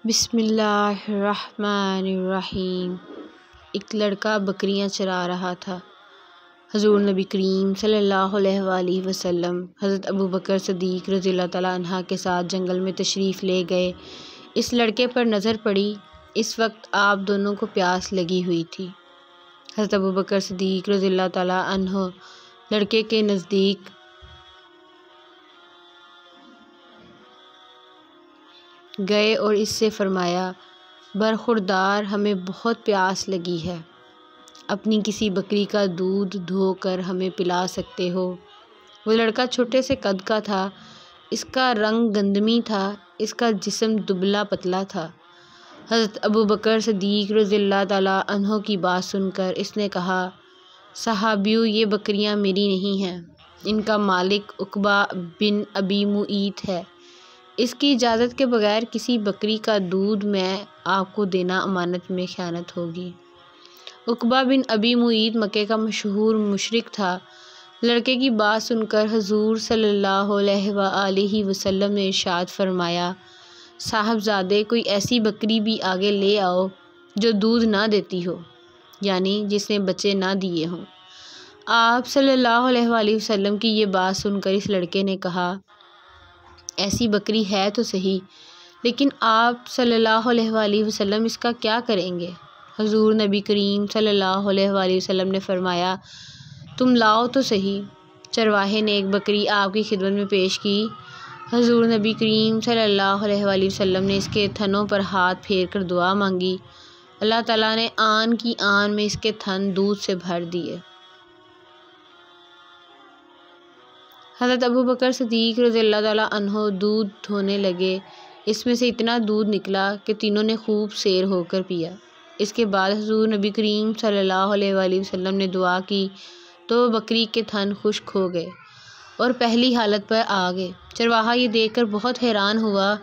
بسم اللہ الرحمن الرحیم۔ ایک لڑکا بکریاں چرا رہا تھا۔ حضور نبی کریم صلی اللہ علیہ وآلہ وسلم حضرت ابوبکر صدیق رضی اللہ تعالیٰ عنہ کے ساتھ جنگل میں تشریف لے گئے۔ اس لڑکے پر نظر پڑی۔ اس وقت آپ دونوں کو پیاس لگی ہوئی تھی۔ حضرت ابوبکر صدیق رضی اللہ تعالیٰ عنہ لڑکے کے نزدیک گئے اور اس سے فرمایا، برخوردار، ہمیں بہت پیاس لگی ہے، اپنی کسی بکری کا دودھ دھو کر ہمیں پلا سکتے ہو؟ وہ لڑکا چھوٹے سے قد کا تھا، اس کا رنگ گندمی تھا، اس کا جسم دبلا پتلا تھا۔ حضرت ابوبکر صدیق رضی اللہ تعالیٰ عنہ کی بات سن کر اس نے کہا، صحابیو، یہ بکریاں میری نہیں ہیں، ان کا مالک عقبہ بن ابی معیط ہے۔ اس کی اجازت کے بغیر کسی بکری کا دودھ میں آپ کو دینا امانت میں خیانت ہوگی۔ عقبہ بن ابی معیط مکے کا مشہور مشرک تھا۔ لڑکے کی بات سن کر حضور صلی اللہ علیہ وآلہ وسلم نے ارشاد فرمایا، صاحبزادے، کوئی ایسی بکری بھی آگے لے آؤ جو دودھ نہ دیتی ہو، یعنی جس نے بچے نہ دیے ہوں۔ آپ صلی اللہ علیہ وآلہ وسلم کی یہ بات سن کر اس لڑکے نے کہا، ایسی بکری ہے تو صحیح، لیکن آپ صلی اللہ علیہ وآلہ وسلم اس کا کیا کریں گے؟ حضور نبی کریم صلی اللہ علیہ وآلہ وسلم نے فرمایا، تم لاؤ تو صحیح۔ چرواہے نے ایک بکری آپ کی خدمت میں پیش کی۔ حضور نبی کریم صلی اللہ علیہ وآلہ وسلم نے اس کے تھنوں پر ہاتھ پھیر کر دعا مانگی۔ اللہ تعالیٰ نے آن کی آن میں اس کے تھن دودھ سے بھر دیے۔ حضرت ابوبکر صدیق رضی اللہ تعالیٰ عنہ دودھ دھونے لگے۔ اس میں سے اتنا دودھ نکلا کہ تینوں نے خوب سیر ہو کر پیا۔ اس کے بعد حضور نبی کریم صلی اللہ علیہ وآلہ وسلم نے دعا کی تو بکری کے تھن خشک ہو گئے اور پہلی حالت پر آ گئے۔ چرواہا یہ دیکھ کر بہت حیران ہوا۔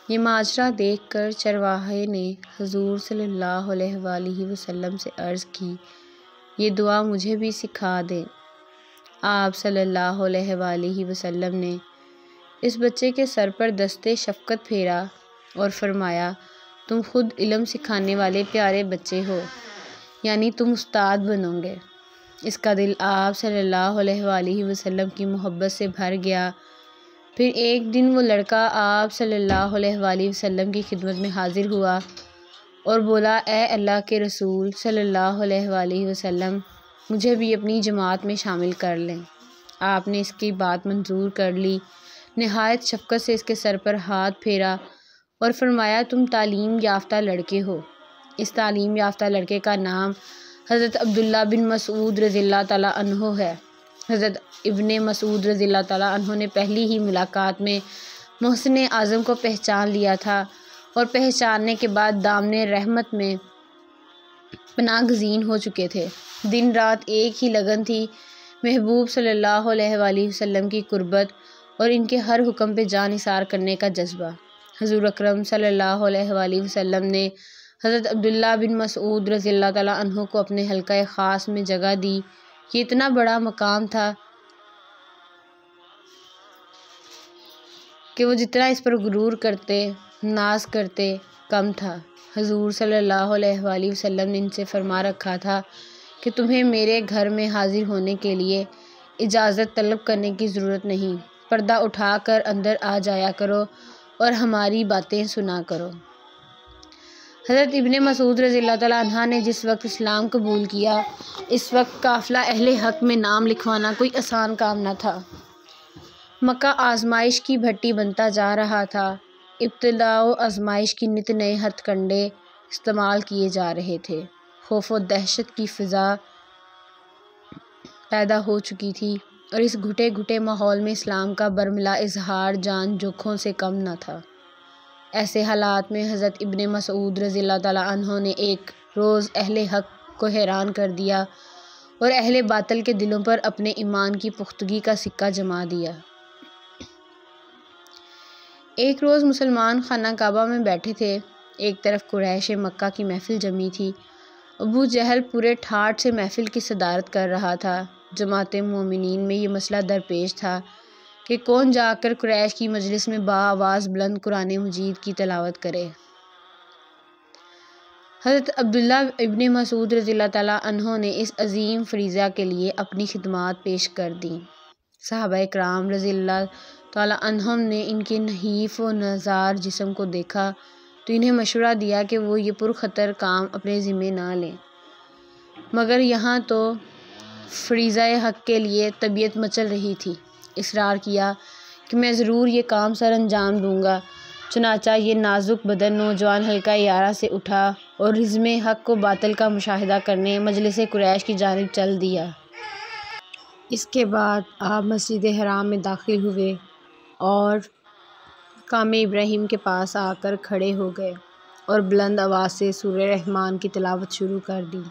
یہ ماجرا دیکھ کر چرواہے نے حضور صلی اللہ علیہ وآلہ وسلم سے عرض کی، یہ دعا مجھے بھی سکھا دیں۔ آپ صلی اللہ علیہ وآلہ وسلم نے اس بچے کے سر پر دستے شفقت پھیرا اور فرمایا، تم خود علم سکھانے والے پیارے بچے ہو، یعنی تم استاد بنو گے۔ اس کا دل آپ صلی اللہ علیہ وآلہ وسلم کی محبت سے بھر گیا۔ پھر ایک دن وہ لڑکا آپ صلی اللہ علیہ وآلہ وسلم کی خدمت میں حاضر ہوا اور بولا، اے اللہ کے رسول صلی اللہ علیہ وآلہ وسلم، مجھے بھی اپنی جماعت میں شامل کر لیں۔ آپ نے اس کی بات منظور کر لی، نہایت شفقت سے اس کے سر پر ہاتھ پھیرا اور فرمایا، تم تعلیم یافتہ لڑکے ہو۔ اس تعلیم یافتہ لڑکے کا نام حضرت عبداللہ بن مسعود رضی اللہ تعالیٰ عنہ ہے۔ حضرت ابن مسعود رضی اللہ تعالیٰ عنہ نے پہلی ہی ملاقات میں محسن اعظم کو پہچان لیا تھا اور پہچاننے کے بعد دامن رحمت میں پناہ گزین ہو چکے تھے۔ دن رات ایک ہی لگن تھی، محبوب صلی اللہ علیہ وآلہ وسلم کی قربت اور ان کے ہر حکم پہ جان نثار کرنے کا جذبہ۔ حضور اکرم صلی اللہ علیہ وآلہ وسلم نے حضرت عبداللہ بن مسعود رضی اللہ تعالیٰ عنہ کو اپنے حلقہ خاص میں جگہ دی۔ یہ اتنا بڑا مقام تھا کہ وہ جتنا اس پر غرور کرتے، ناز کرتے، کم تھا۔ حضور صلی اللہ علیہ وآلہ وسلم نے ان سے فرما رکھا تھا کہ تمہیں میرے گھر میں حاضر ہونے کے لیے اجازت طلب کرنے کی ضرورت نہیں، پردہ اٹھا کر اندر آ جایا کرو اور ہماری باتیں سنا کرو۔ حضرت ابن مسعود رضی اللہ تعالیٰ عنہ نے جس وقت اسلام قبول کیا، اس وقت قافلہ اہل حق میں نام لکھوانا کوئی آسان کام نہ تھا۔ مکہ آزمائش کی بھٹی بنتا جا رہا تھا۔ ابتلاء و آزمائش کی نت نئے ہتھ کنڈے استعمال کیے جا رہے تھے۔ خوف و دہشت کی فضا پیدا ہو چکی تھی اور اس گھٹے گھٹے ماحول میں اسلام کا برملا اظہار جان جوکھوں سے کم نہ تھا۔ ایسے حالات میں حضرت ابن مسعود رضی اللہ تعالیٰ عنہ نے ایک روز اہل حق کو حیران کر دیا اور اہل باطل کے دلوں پر اپنے ایمان کی پختگی کا سکہ جما دیا۔ ایک روز مسلمان خانہ کعبہ میں بیٹھے تھے۔ ایک طرف قریش مکہ کی محفل جمی تھی۔ ابو جہل پورے ٹھاٹھ سے محفل کی صدارت کر رہا تھا۔ جماعت مومنین میں یہ مسئلہ درپیش تھا کہ کون جا کر قریش کی مجلس میں بآواز بلند قرآن مجید کی تلاوت کرے۔ حضرت عبداللہ ابن مسعود رضی اللہ تعالیٰ عنہ نے اس عظیم فریضہ کے لیے اپنی خدمات پیش کر دیں۔ صحابہ کرام رضی اللہ تعالیٰ عنہم نے ان کے نحیف و نزار جسم کو دیکھا تو انہیں مشورہ دیا کہ وہ یہ پرخطر کام اپنے ذمے نہ لیں، مگر یہاں تو فریضہ حق کے لیے طبیعت مچل رہی تھی۔ اصرار کیا کہ میں ضرور یہ کام سر انجام دوں گا۔ چنانچہ یہ نازک بدن نوجوان حلقہ یارہ سے اٹھا اور رزم حق و باطل کا مشاہدہ کرنے مجلس قریش کی جانب چل دیا۔ اس کے بعد آپ مسجد حرام میں داخل ہوئے اور مقام ابراہیم کے پاس آ کر کھڑے ہو گئے اور بلند آواز سے سورہ رحمان کی تلاوت شروع کر دی۔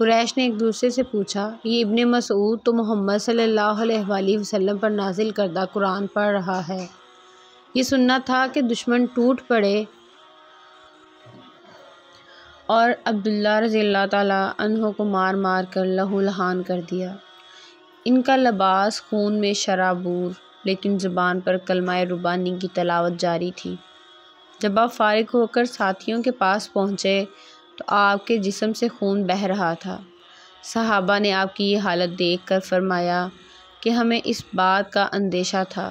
قریش نے ایک دوسرے سے پوچھا، یہ ابن مسعود تو محمد صلی اللہ علیہ وآلہ وسلم پر نازل کردہ قرآن پڑھ رہا ہے، یہ سننا تھا کہ دشمن ٹوٹ پڑے اور عبداللہ رضی اللہ تعالیٰ عنہ کو مار مار کر لہو لہان کر دیا۔ ان کا لباس خون میں شرابور، لیکن زبان پر کلمہ ربانی کی تلاوت جاری تھی۔ جب آپ فارغ ہو کر ساتھیوں کے پاس پہنچے تو آپ کے جسم سے خون بہہ رہا تھا۔ صحابہ نے آپ کی یہ حالت دیکھ کر فرمایا کہ ہمیں اس بات کا اندیشہ تھا۔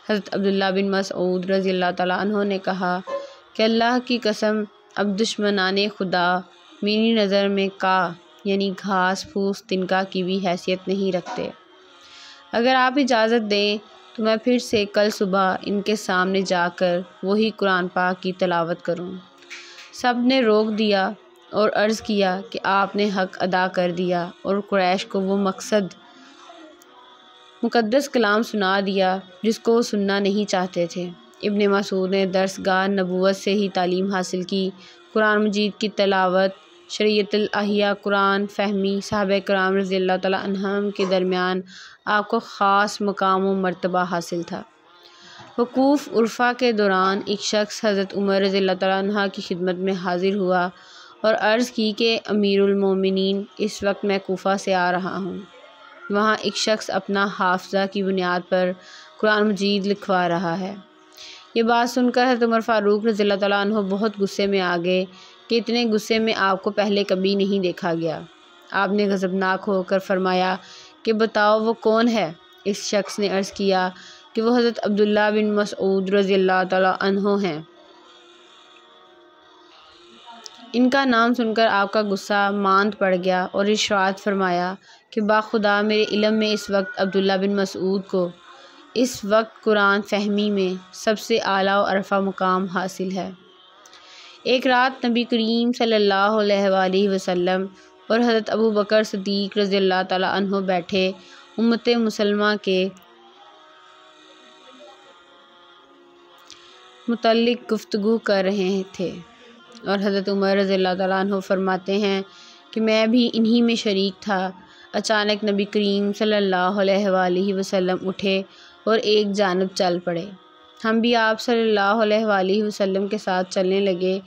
حضرت عبداللہ بن مسعود رضی اللہ تعالیٰ عنہ نے کہا کہ اللہ کی قسم، اب دشمنان خدا میری نظر میں یعنی گھاس پھوس تنکا کی بھی حیثیت نہیں رکھتے۔ اگر آپ اجازت دیں تو میں پھر سے کل صبح ان کے سامنے جا کر وہی قرآن پاک کی تلاوت کروں۔ سب نے روک دیا اور عرض کیا کہ آپ نے حق ادا کر دیا اور قریش کو وہ مقدس کلام سنا دیا جس کو وہ سننا نہیں چاہتے تھے۔ ابن مسعود نے درسگاہ نبوت سے ہی تعلیم حاصل کی، قرآن مجید کی تلاوت، شریعت الاحیا قرآن فہمی۔ صحابہ کرام رضی اللہ تعالیٰ عنہم کے درمیان آپ کو خاص مقام و مرتبہ حاصل تھا۔ وقوف عرفہ کے دوران ایک شخص حضرت عمر رضی اللہ تعالیٰ عنہ کی خدمت میں حاضر ہوا اور عرض کی کہ امیر المومنین، اس وقت میں کوفہ سے آ رہا ہوں، وہاں ایک شخص اپنا حافظہ کی بنیاد پر قرآن مجید لکھوا رہا ہے۔ یہ بات سن کر حضرت عمر فاروق رضی اللہ تعالیٰ عنہ بہت غصے میں آ گئے کہ اتنے غصے میں آپ کو پہلے کبھی نہیں دیکھا گیا۔ آپ نے غضبناک ہو کر فرمایا کہ بتاؤ وہ کون ہے؟ اس شخص نے عرض کیا کہ وہ حضرت عبداللہ بن مسعود رضی اللہ تعالیٰ عنہ ہیں۔ ان کا نام سن کر آپ کا غصہ ماند پڑ گیا اور ارشاد فرمایا کہ باخدا میرے علم میں اس وقت عبداللہ بن مسعود کو اس وقت قرآن فہمی میں سب سے اعلیٰ و ارفع مقام حاصل ہے۔ ایک رات نبی کریم صلی اللہ علیہ وآلہ وسلم اور حضرت ابو بکر صدیق رضی اللہ تعالیٰ عنہ بیٹھے امت مسلمہ کے متعلق گفتگو کر رہے تھے اور حضرت عمر رضی اللہ تعالیٰ عنہ فرماتے ہیں کہ میں بھی انہی میں شریک تھا۔ اچانک نبی کریم صلی اللہ علیہ وآلہ وسلم اٹھے اور ایک جانب چل پڑے۔ ہم بھی آپ صلی اللہ علیہ وآلہ وسلم کے ساتھ چلنے لگے۔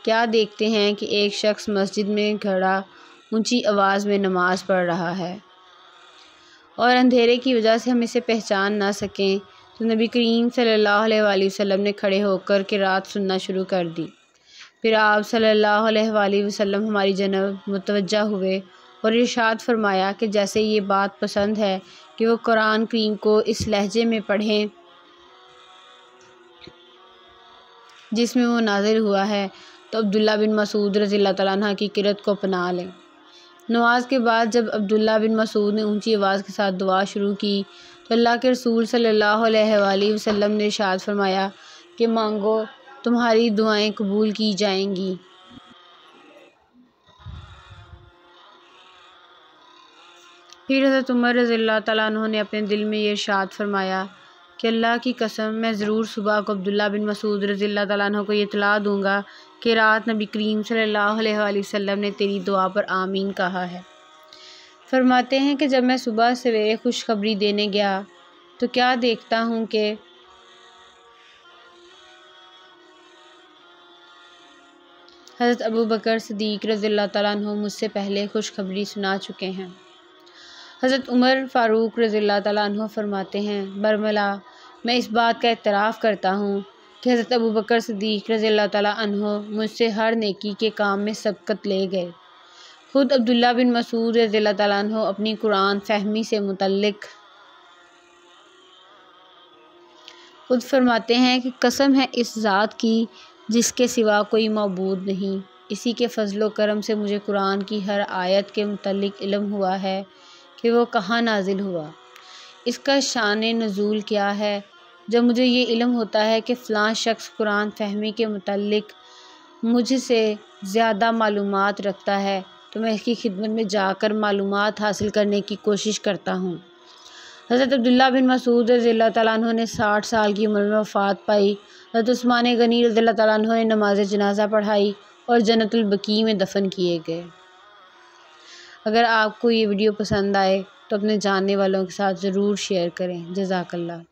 کیا دیکھتے ہیں کہ ایک شخص مسجد میں کھڑا اونچی آواز میں نماز پڑھ رہا ہے اور اندھیرے کی وجہ سے ہم اسے پہچان نہ سکیں تو نبی کریم صلی اللہ علیہ وآلہ وسلم نے کھڑے ہو کر قرات سننا شروع کر دی۔ پھر آپ صلی اللہ علیہ وآلہ وسلم ہماری جانب متوجہ ہوئے اور ارشاد فرمایا کہ جیسے یہ بات پسند ہے کہ وہ قرآن کریم کو اس لہجے میں پڑھیں جس میں وہ نازل ہوا ہے، تو عبداللہ بن مسعود رضی اللہ تعالیٰ عنہ کی قرات کو اپنا لیں۔ نماز کے بعد جب عبداللہ بن مسعود نے اونچی آواز کے ساتھ دعا شروع کی تو اللہ کے رسول صلی اللہ علیہ وآلہ وسلم نے ارشاد فرمایا کہ مانگو تمہاری دعائیں قبول کی جائیں گی۔ پھر حضرت عمر رضی اللہ تعالیٰ عنہ نے اپنے دل میں یہ ارشاد فرمایا کہ اللہ کی قسم میں ضرور صبح کو عبداللہ بن مسعود رضی اللہ تعالیٰ عنہ کو یہ اطلاع دوں گا کہ رات نبی کریم صلی اللہ علیہ وآلہ وسلم نے تیری دعا پر آمین کہا ہے۔ فرماتے ہیں کہ جب میں صبح سویرے خوشخبری دینے گیا تو کیا دیکھتا ہوں کہ حضرت ابو بکر صدیق رضی اللہ تعالیٰ عنہ مجھ سے پہلے خوشخبری سنا چکے ہیں۔ حضرت عمر فاروق رضی اللہ تعالیٰ عنہ فرماتے ہیں، برملا میں اس بات کا اعتراف کرتا ہوں کہ حضرت ابوبکر صدیق رضی اللہ تعالیٰ عنہ مجھ سے ہر نیکی کے کام میں سبقت لے گئے۔ خود عبداللہ بن مسعود رضی اللہ تعالیٰ عنہ اپنی قرآن فہمی سے متعلق خود فرماتے ہیں کہ قسم ہے اس ذات کی جس کے سوا کوئی معبود نہیں، اسی کے فضل و کرم سے مجھے قرآن کی ہر آیت کے متعلق علم ہوا ہے کہ وہ کہاں نازل ہوا، اس کا شان نزول کیا ہے۔ جب مجھے یہ علم ہوتا ہے کہ فلاں شخص قرآن فہمی کے متعلق مجھ سے زیادہ معلومات رکھتا ہے تو میں اس کی خدمت میں جا کر معلومات حاصل کرنے کی کوشش کرتا ہوں۔ حضرت عبداللہ بن مسعود رضی اللہ تعالیٰ عنہ نے 60 سال کی عمر میں وفات پائی۔ حضرت عثمان غنی رضی اللہ تعالیٰ عنہ نے نماز جنازہ پڑھائی اور جنت البقیع میں دفن کیے گئے۔ اگر آپ کو یہ ویڈیو پسند آئے تو اپنے جاننے والوں کے ساتھ ضرور شیئر کریں۔ جزاک اللہ۔